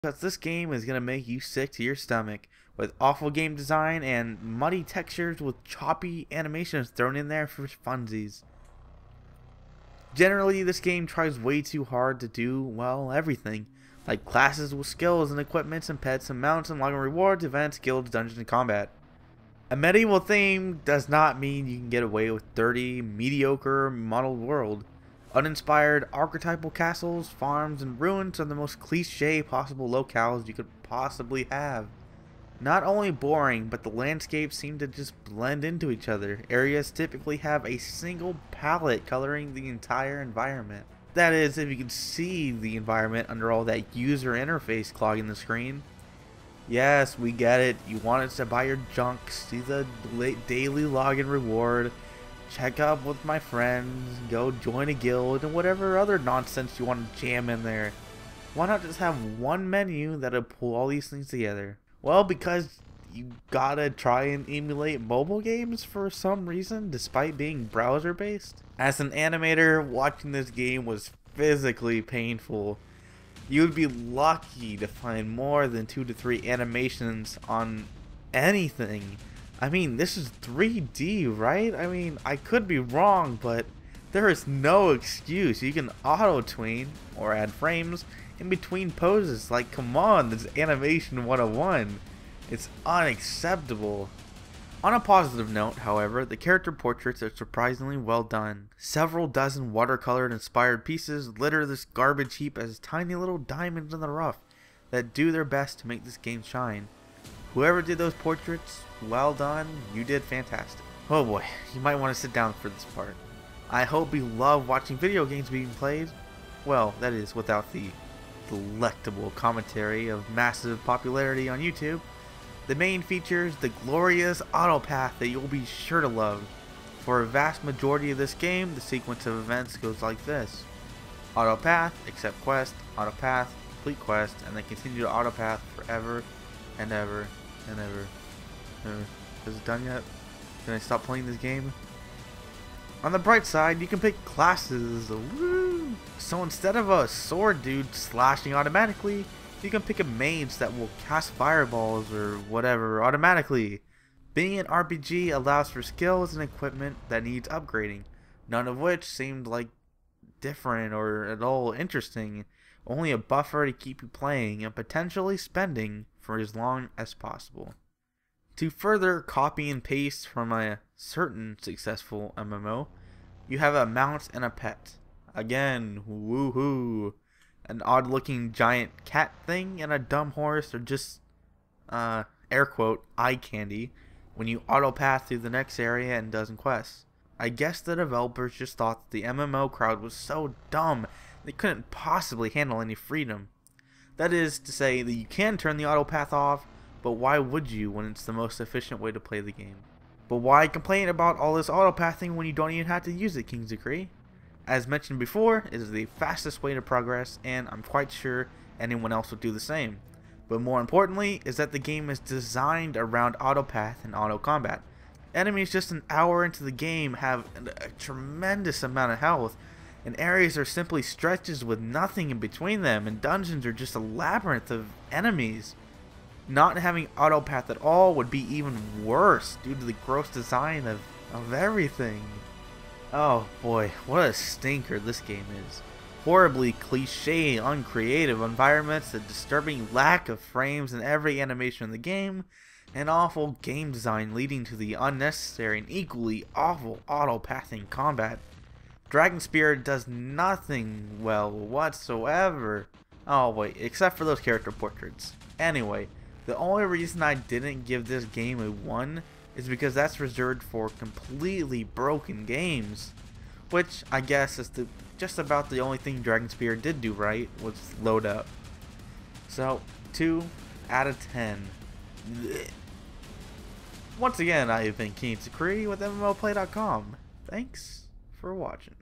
because this game is going to make you sick to your stomach with awful game design and muddy textures with choppy animations thrown in there for funsies. Generally, this game tries way too hard to do, well, everything, like classes with skills and equipments and pets and mounts and login rewards, events, guilds, dungeons, and combat. A medieval theme does not mean you can get away with dirty, mediocre, modeled world. Uninspired, archetypal castles, farms, and ruins are the most cliche possible locales you could possibly have. Not only boring, but the landscapes seem to just blend into each other. Areas typically have a single palette coloring the entire environment. That is, if you can see the environment under all that user interface clogging the screen. Yes, we get it. You want us to buy your junk, see the daily login reward, check up with my friends, go join a guild, and whatever other nonsense you want to jam in there. Why not just have one menu that'll pull all these things together? Well, because you gotta try and emulate mobile games for some reason, despite being browser based. As an animator, watching this game was physically painful. You would be lucky to find more than 2 to 3 animations on anything. I mean, this is 3D, right? I mean, I could be wrong, but there is no excuse. You can auto-tween or add frames in between poses. Like, come on, this is animation 101. It's unacceptable. On a positive note, however, the character portraits are surprisingly well done. Several dozen watercolored inspired pieces litter this garbage heap as tiny little diamonds in the rough that do their best to make this game shine. Whoever did those portraits, well done, you did fantastic. Oh boy, you might want to sit down for this part. I hope you love watching video games being played. Well, that is without the delectable commentary of massive popularity on YouTube. The main features the glorious autopath that you'll be sure to love. For a vast majority of this game, the sequence of events goes like this. Autopath, accept quest, autopath, complete quest, and then continue to autopath forever and ever and ever. Is it done yet? Can I stop playing this game? On the bright side, you can pick classes. Woo! So instead of a sword dude slashing automatically, you can pick a mage that will cast fireballs or whatever automatically. Being an RPG allows for skills and equipment that needs upgrading, none of which seemed like different or at all interesting. Only a buffer to keep you playing and potentially spending for as long as possible. To further copy and paste from a certain successful MMO, you have a mount and a pet. Again, woohoo! An odd looking giant cat thing and a dumb horse are just, air quote, eye candy when you autopath through the next area and dozen quests. I guess the developers just thought that the MMO crowd was so dumb they couldn't possibly handle any freedom. That is to say that you can turn the autopath off, but why would you when it's the most efficient way to play the game? But why complain about all this autopathing when you don't even have to use it, King's Decree? As mentioned before, it is the fastest way to progress, and I'm quite sure anyone else would do the same. But more importantly is that the game is designed around autopath and auto combat. Enemies just an hour into the game have a tremendous amount of health, and areas are simply stretches with nothing in between them, and dungeons are just a labyrinth of enemies. Not having autopath at all would be even worse due to the gross design of everything. Oh boy, what a stinker this game is. Horribly cliche, uncreative environments, a disturbing lack of frames in every animation in the game, and awful game design leading to the unnecessary and equally awful autopathing combat. Dragon Spear does nothing well whatsoever. Oh wait, except for those character portraits. Anyway, the only reason I didn't give this game a 1 is because that's reserved for completely broken games, which I guess is just about the only thing Dragon Spear did do right, was load up. So 2 out of 10. Blech. Once again, I have been King's Decree with mmorpg.com. Thanks for watching.